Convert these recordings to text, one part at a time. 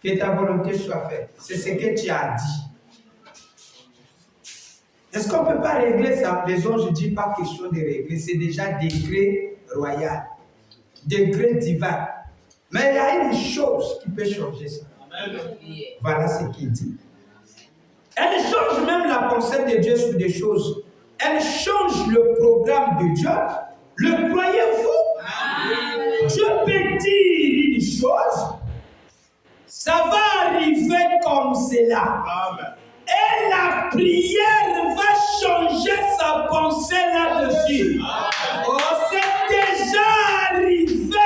Que ta volonté soit faite. C'est ce que tu as dit. Est-ce qu'on ne peut pas régler ça? Les anges, je ne dis pas question de régler. C'est déjà décret royal. Décret divin. Mais il y a une chose qui peut changer ça. Amen. Voilà ce qu'il dit. Elle change même la pensée de Dieu sur des choses. Elle change le programme de Dieu. Le croyez-vous? Amen. Dieu peut dire une chose. Ça va arriver comme cela. Amen. Et la prière va changer sa pensée là-dessus. Oh, c'est déjà arrivé.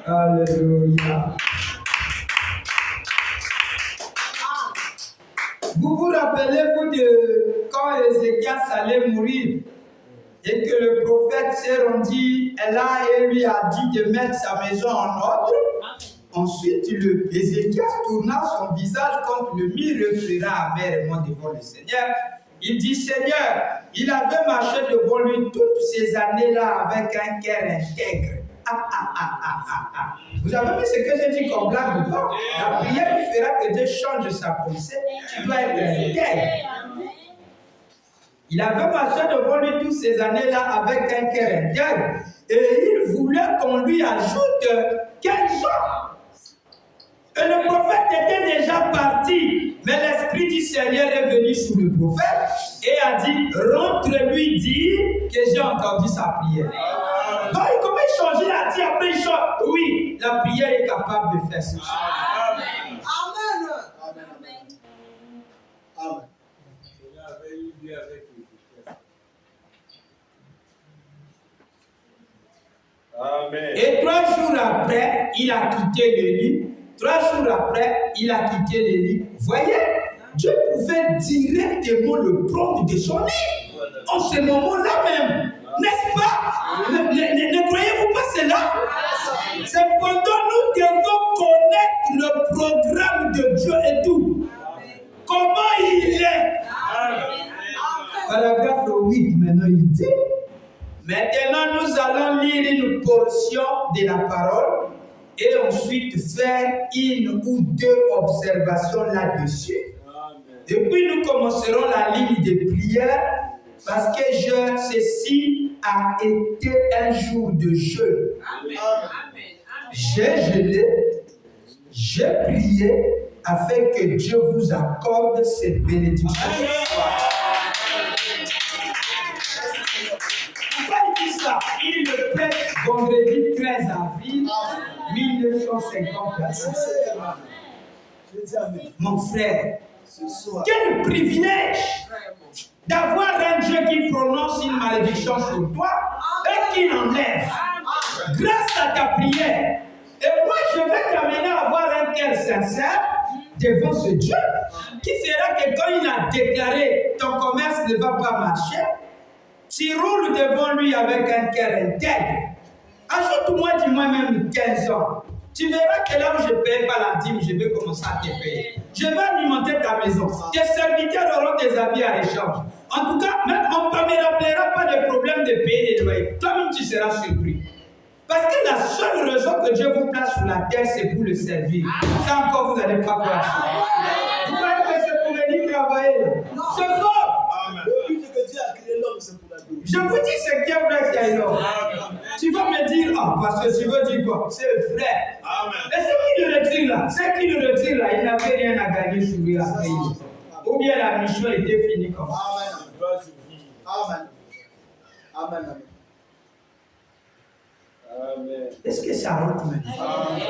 Alléluia. Vous vous rappelez-vous de quand Ézéchias allait mourir et que le prophète s'est rendu là et lui a dit de mettre sa maison en ordre? Ensuite, Ézéchias tourna son visage contre le mur et pleura amèrement devant le Seigneur. Il dit, Seigneur, il avait marché devant lui toutes ces années-là avec un cœur intègre. Vous avez vu ce que j'ai dit comme blague ou pas? La prière qui fera que Dieu change sa pensée, tu dois être intègre. Il avait marché devant lui toutes ces années-là avec un cœur intègre et il voulait qu'on lui ajoute 15 ans. Et le prophète était déjà parti, mais l'Esprit du Seigneur est venu sur le prophète et a dit, rentre-lui dire que j'ai entendu sa prière. Donc il commence à changer, il a dit après il change. Oui, la prière est capable de faire ça. Amen. Amen. Amen. Amen. Et 3 jours après, il a quitté le lit. 3 jours après, il a quitté le lit. Voyez, Dieu pouvait directement le prendre de son lit. En ce moment-là même. N'est-ce pas? Ne croyez-vous pas cela? Cependant, nous devons connaître le programme de Dieu et tout. Comment il est. Paragraphe 8, maintenant il dit. Maintenant, nous allons lire une portion de la parole et ensuite faire une ou 2 observations là-dessus. Et puis nous commencerons la ligne de prière parce que ceci a été un jour de jeûne. J'ai jeûné, j'ai prié afin que Dieu vous accorde cette bénédiction. Il le prête vendredi 13 avril 1956. Mon frère, quel privilège d'avoir un Dieu qui prononce une malédiction sur toi et qui l'enlève grâce à ta prière. Et moi, je vais t'amener à avoir un cœur sincère devant ce Dieu qui fera que quand il a déclaré ton commerce ne va pas marcher, tu roules devant lui avec un cœur intègre. Ajoute-moi, dis-moi même 15 ans. Tu verras que là où je ne paye pas la dîme, je vais commencer à te payer. Je vais alimenter ta maison. Tes serviteurs auront des habits à échange. En tout cas, même on ne me rappellera pas de problème de payer les loyers. Toi-même, tu seras surpris. Parce que la seule raison que Dieu vous place sur la terre, c'est pour le servir. Ça encore, vous n'allez pas croire. Vous croyez que c'est pour venir travailler là? C'est fort. Amen. Je vous dis ce qui est vrai, Taylor. Tu vas me dire, parce que tu veux dire quoi? C'est vrai. Amen. Mais c'est qui le retire là? C'est qui le retire là? Il n'avait rien à gagner sur lui après. Ou bien la mission était finie comme ça. Amen. Amen. Amen. Amen. Est-ce que ça rentre maintenant? Amen.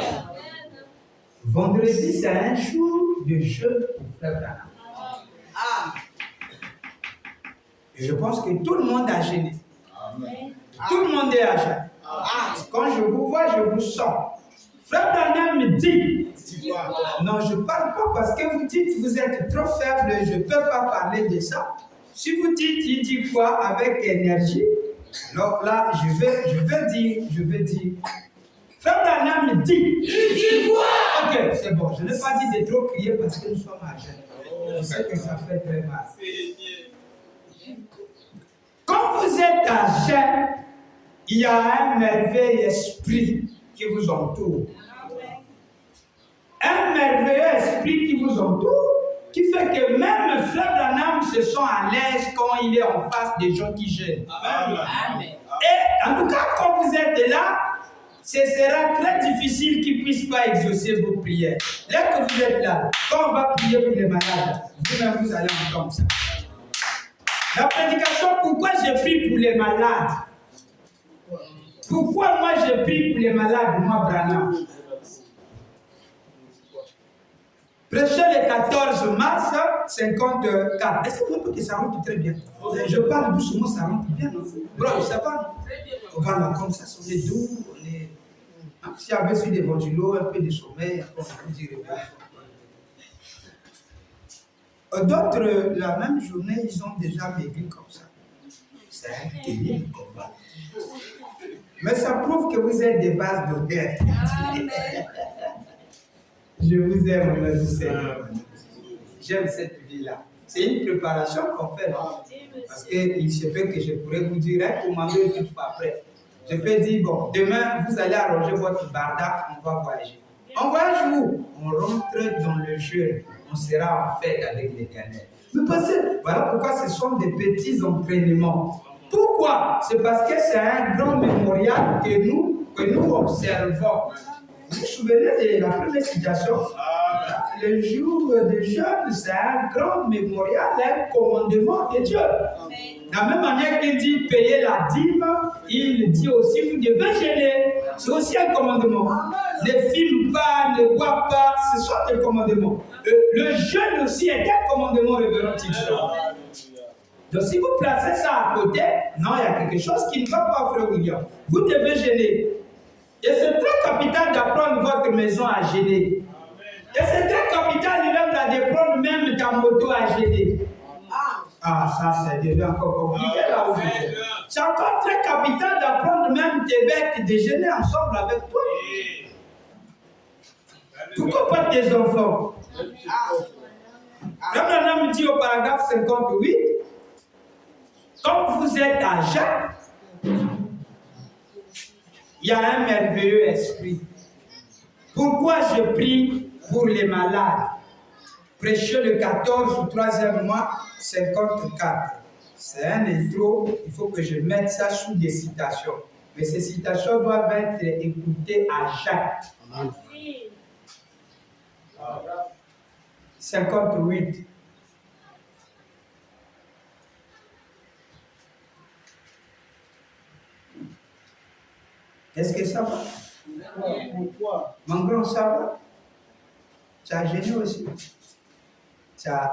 Vendredi, c'est un jour de jeûne pour Frère Branham. Je pense que tout le monde a jeûné. Tout le monde est à jeûne. Quand je vous vois, je vous sens. Frère Branham me dit, non, je ne parle pas parce que vous dites que vous êtes trop faible, je ne peux pas parler de ça. Si vous dites, il dit quoi avec énergie, donc là, je vais dire. Frère Branham me dit, il dit quoi? Ok, c'est bon, je n'ai pas dit de trop crier parce que nous sommes à jeûne. Je sais que ça fait très mal. Quand vous êtes à jeûne, il y a un merveilleux esprit qui vous entoure. Un merveilleux esprit qui vous entoure, qui fait que même Frère Branham se sent à l'aise quand il est en face des gens qui gênent. Amen. Et en tout cas, quand vous êtes là, ce sera très difficile qu'ils ne puissent pas exaucer vos prières. Dès que vous êtes là, quand on va prier pour les malades, vous-même vous allez entendre ça. La prédication, pourquoi j'ai pris pour les malades? Pourquoi moi j'ai pris pour les malades, moi Branham? Prêcher le 14 mars 54. Est-ce que vous voyez que ça rentre très bien? Je parle doucement, ça rentre bien, non? Bro, ça va? Voilà, comme ça, on est doux, on est... Si j'avais su des ventulos, un peu de sommeil, on vous dirait pas. D'autres, la même journée, ils ont déjà maigri comme ça. C'est un terrible combat. Mais ça prouve que vous êtes des bases d'odeur. Je vous aime, mon Seigneur. J'aime cette vie-là. C'est une préparation qu'on fait, non? Parce qu'il se peut que je pourrais vous dire, commandez une fois après. Je peux dire, bon, demain, vous allez arranger votre barda, on va voyager. On voyage où? On rentre dans le jeûne. On sera en fête avec l'Éternel. Mais parce que, voilà pourquoi ce sont des petits entraînements. Pourquoi? C'est parce que c'est un grand mémorial que nous observons. Vous vous souvenez de la première situation? Le jour de jeûne, c'est un grand mémorial, un commandement de Dieu. De la même manière qu'il dit payer la dîme, il dit aussi vous devez jeûner. C'est aussi un commandement. Ne filme pas, ne bois pas, ce sont des commandements. Le jeûne aussi est un commandement, révérend Tixon. Donc si vous placez ça à côté, non, il y a quelque chose qui ne va pas, frère William. Vous devez jeûner. Et c'est très capital d'apprendre votre maison à jeûner. Et c'est très capital d'apprendre même ta moto à jeûner. Ah, ça, c'est devenu encore compliqué là où vous êtes. C'est encore très capital d'apprendre même tes bêtes de jeûner ensemble avec toi. Pourquoi pas tes enfants? Comme un homme dit au paragraphe 58, quand vous êtes à jeun, il y a un merveilleux esprit. Pourquoi je prie pour les malades? Prêcher le 14 au 3e mois, 54. C'est un intro, il faut que je mette ça sous des citations. Mais ces citations doivent être écoutées à chaque. 58. Est-ce que ça va? Pourquoi? Mon grand, ça va? Tu as jeûné aussi?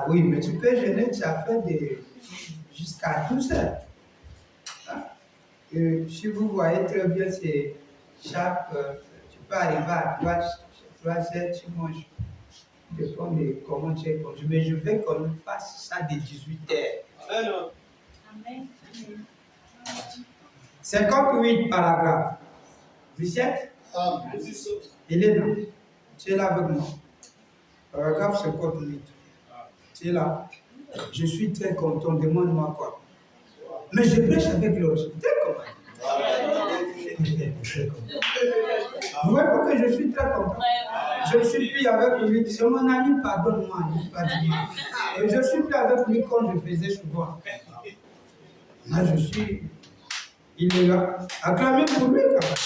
Oui, mais tu peux jeûner, tu as fait jusqu'à 12 heures. Hein? Si vous voyez très bien, c'est chaque... tu peux arriver à 3 heures, tu manges. Dépend de comment tu es conduit. Mais je veux qu'on fasse ça de 18 heures. Amen. 58 paragraphes. Vous êtes? Elena, tu es là avec moi. Paragraphe 58. Tu es là. Je suis très content. Demande-moi quoi. Mais je prêche avec l'autre. Vous voyez pourquoi je suis très content? Je ne suis plus avec lui. C'est mon ami, pardonne-moi. Et je ne suis plus avec lui comme je faisais souvent. Là, je suis. Il est là. Acclamez pour lui quand même.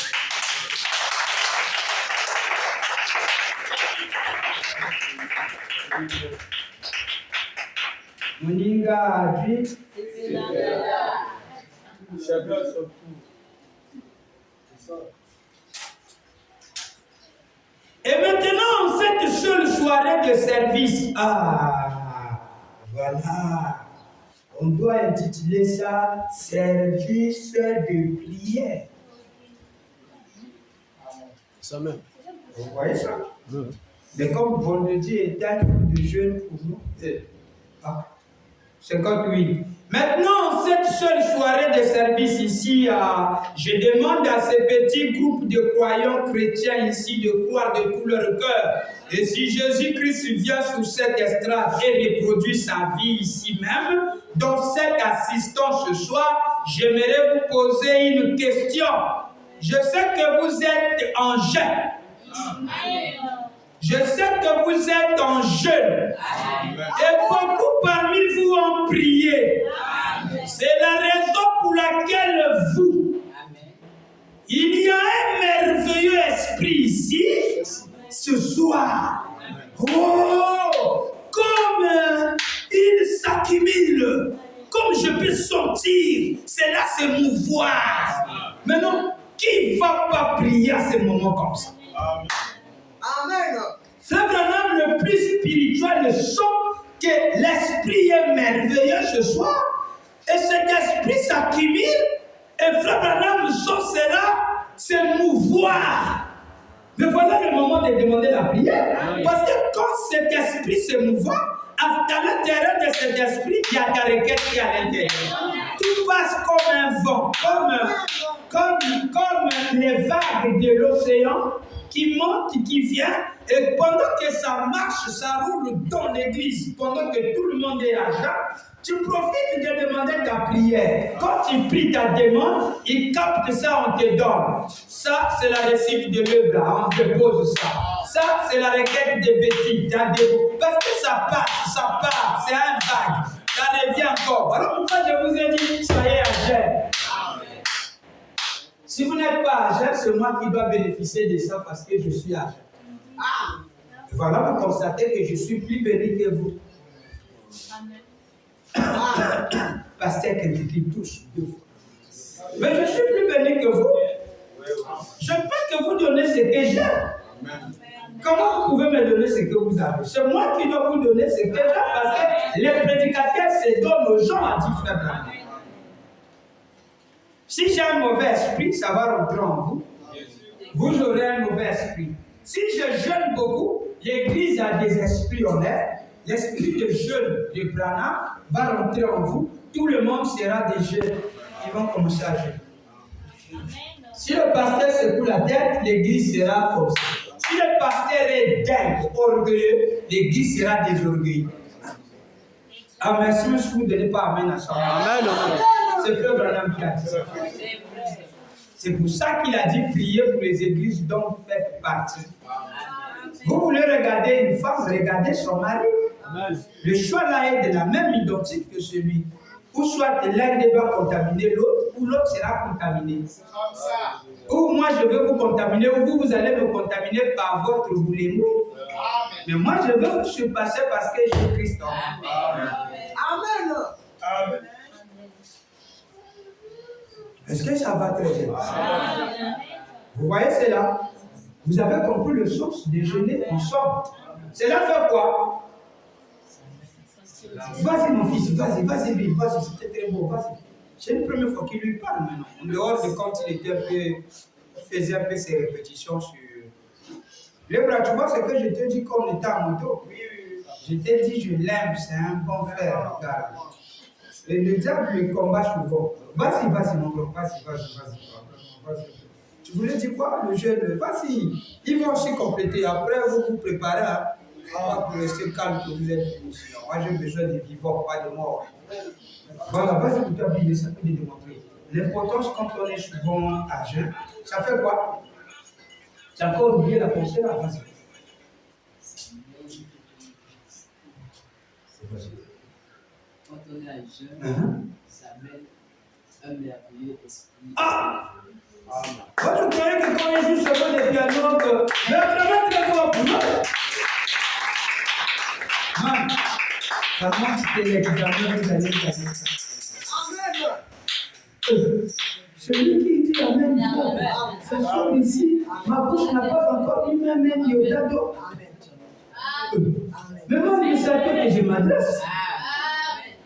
Moninga a dit. Et maintenant, cette seule soirée de service, voilà, on doit intituler ça service de prière. Ça même. Vous voyez ça? Oui. Mais comme vendredi est un jour de jeûne pour nous, 58. Maintenant, cette seule soirée de service ici, je demande à ces petits groupes de croyants chrétiens ici de croire de tout leur cœur. Et si Jésus-Christ vient sur cette estrade et reproduit sa vie ici même, dans cette assistance ce soir, j'aimerais vous poser une question. Je sais que vous êtes en jeûne. Je sais que vous êtes en jeûne. Et beaucoup parmi vous ont prié. C'est la raison pour laquelle vous, il y a un merveilleux esprit ici, ce soir. Oh, comme il s'accumule, comme je peux sentir, cela se mouvoir. Maintenant, qui ne va pas prier à ces moments comme ça? Amen. Frère Branham, le plus spirituel, le son que l'esprit est merveilleux ce soir, et cet esprit s'accumule, et Frère Branham, le son sera se mouvoir. Mais voilà le moment de demander la prière. Parce que quand cet esprit se mouvant, à l'intérieur de cet esprit, il y a ta requête qui est à l'intérieur. Tout passe comme un vent, comme les vagues de l'océan qui montent, qui viennent. Et pendant que ça marche, ça roule dans l'église, pendant que tout le monde est à jeun, tu profites de demander ta prière. Quand tu pries ta demande, il capte ça, on te donne. Ça, c'est la récite de l'œuvre, on te pose ça. Ça, c'est la requête de Betty. Parce que ça part, c'est un vague. Ça revient encore. Alors pourquoi je vous ai dit, soyez à jeun. Si vous n'êtes pas à jeun, c'est moi qui dois bénéficier de ça parce que je suis à jeun. Voilà, vous constatez que je suis plus béni que vous. Pasteur que tu dis tous 2 fois. Mais je suis plus béni que vous. Je peux que vous donner ce que j'ai. Comment vous pouvez me donner ce que vous avez? C'est moi qui dois vous donner ce que j'ai parce que les prédicateurs se donnent aux gens à dire frère. Si j'ai un mauvais esprit, ça va rentrer en vous. Vous aurez un mauvais esprit. Si je jeûne beaucoup, l'église a des esprits honnêtes. L'esprit de jeûne de Branham va rentrer en vous. Tout le monde sera des jeunes qui vont commencer à jeûner. Si le pasteur secoue la tête, l'église sera comme ça. Si le pasteur est dingue, orgueilleux, l'église sera désorgueilleuse. Ah, merci, monsieur, vous ne donnez pas amen à ça. Amen. C'est Frère Branham qui a dit ça. C'est pour ça qu'il a dit prier pour les églises dont vous faites partie. Vous voulez regarder une femme, regardez son mari. Le choix là est de la même identique que celui. Ou soit l'un doit contaminer l'autre, ou l'autre sera contaminé. Ou moi je veux vous contaminer, ou vous allez me contaminer par votre boulémie. Mais moi je veux vous surpasser parce que je suis Christ. Amen. Amen. Est-ce que ça va très bien? Vous voyez cela? Vous avez compris le sens de jeûner ensemble. Cela fait quoi? Vas-y mon fils, vas-y, Bill, vas-y, c'était très beau, vas-y. C'est une première fois qu'il lui parle maintenant. En dehors de quand il faisait un peu ses répétitions sur... Le bras, tu vois ce que je te dis quand on était en moto? Je t'ai dit, je l'aime, c'est un bon frère. Et le diable le combat souvent. Vas-y, mon bro, vas-y. Tu voulais dire quoi? Le jeune, vas-y. Ils vont aussi compléter. Après, vous vous préparez pour rester calme que vous êtes venu. Moi, j'ai besoin de vivants, pas de morts. Voilà, vas-y pour t'habiller, ça peut te démontrer. L'importance quand on est souvent à jeun, ça fait quoi? Tu as encore oublié la pensée là, vas-y. Quand on est à jeun, ça mène un merveilleux esprit. Ah! Moi, je croyais que quand il joue seulement des pianos, mais vraiment très fort pour moi. Man, vraiment, c'était l'examen que vous allez faire. Amen. Celui qui dit Amen, ce soir ici, ma bouche n'a pas encore dit même Diodado. Mais moi, je sais que je m'adresse.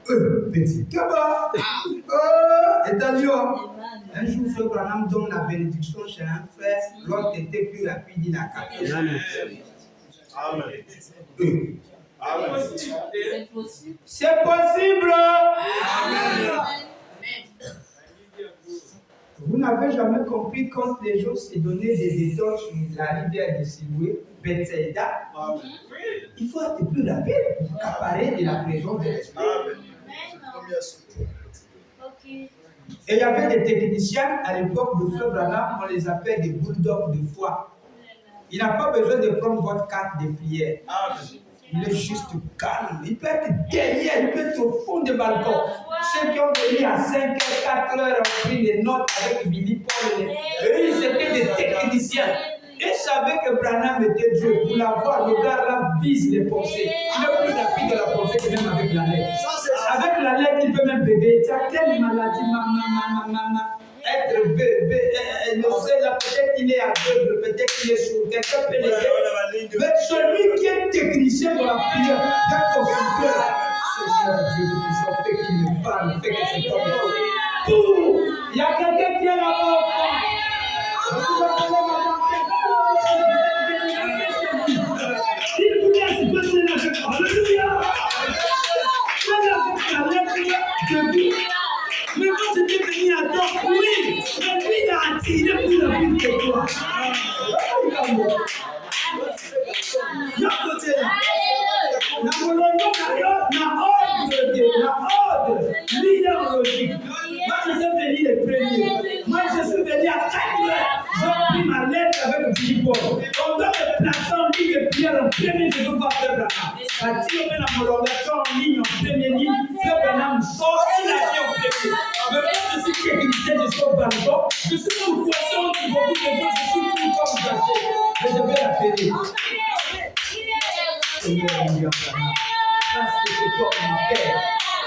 Petit Kaba. Et d'ailleurs, un jour, Frère Branham donne la bénédiction chez un frère, l'autre était plus rapide, il a capté. Amen. C'est possible. Amen. Vous n'avez jamais compris quand les gens se donnaient des détours sur la rivière de Siloué, Bethsaïda. Il faut être plus rapide pour accaparer de la présence de l'esprit. Ok. Et il y avait des techniciens à l'époque de Frère Branham, on les appelle des bulldogs de foi. Il n'a pas besoin de prendre votre carte de prière. Il est juste calme. Il peut être derrière, il peut être au fond des balcons. Ceux qui ont venu à 5h, 4h ont pris les notes avec Billy Paul. Eux, ils étaient des techniciens. Ils savaient que Branham était Dieu. Pour l'avoir, le gars là vise les pensées. Il est plus rapide de la pensée que même avec la lettre. Avec la lettre, il peut même bébé. Tu as quelle maladie, maman. Être bébé, ne sait là, peut-être qu'il est aveugle, peut-être qu'il est sourd, quelqu'un peut l'aider. Mais celui qui est technicien dans la prière, quand on se fait, Seigneur Dieu, je fais qu'il me parle, fait que c'est comme ça. Il y a quelqu'un qui est là-bas. Il voulait se passer là. Alléluia. Mais quand j'étais venu à toi, oui, mais lui il a attiré plus la vie que toi. Y'a côté là. Na molongo na ordre, leader logique. Moi je suis venu les premiers. Moi je suis venu à 4h. J'ai pris ma lettre avec le petit Paul. On doit me placer en ligne de prière en premier, je veux pas faire Branham. La tire la prolongation en ligne, en première ligne, faire Branham sort et la vie en premier. Mais moi je suis technicien, je suis au balcon. Je suis une poisson qui va vous dire, je suis tout comme gâché. Mais je vais l'appeler. Seigneur, il y a Branham. Parce que c'est toi ma paix.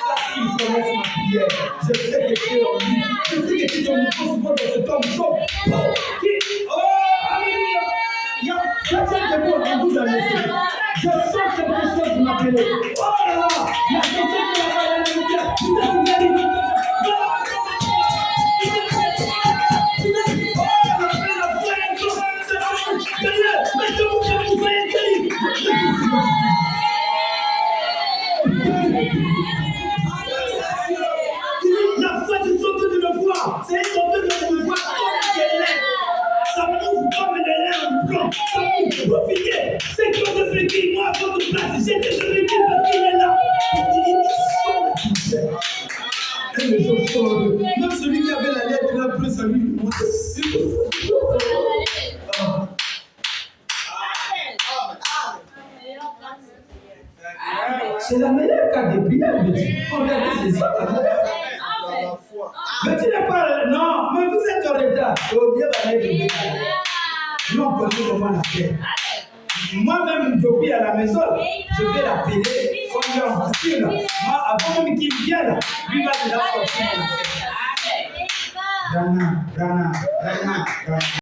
Parce qu'il connaît ma prière. Je sais que tu es en lui. Je sais que tu es en lui. Souvent dans cet homme chaud. Oh, alléluia. Il y a quelqu'un de bon en vous à laisser. Je sens quelque chose qui m'appelle. Oh là là. Il y a quelqu'un qui m'a parlé de l'univers. Vous avez gagné. La foi du sonde de me voir, c'est une sonde de me voir comme des lèvres. Ça m'ouvre comme les lèvres en blanc. Ça m'ouvre, profitez. C'est comme de venir, moi, à votre place. J'étais de venir parce qu'il est là. Il sort. Et les gens sortent. Même celui qui avait la lettre là, après ça lui montre. C'est la meilleure carte de prière, mais c'est ça la meilleure. Mais tu n'es pas. Non, mais vous êtes en retard. Oh, Dieu va l'aider. Nous, on connaît comment la paix. Moi-même, je prie à la maison. Je vais l'appeler. Quand il est en voiture. Moi, avant même qu'il vienne, lui va déjà sortir. Branham.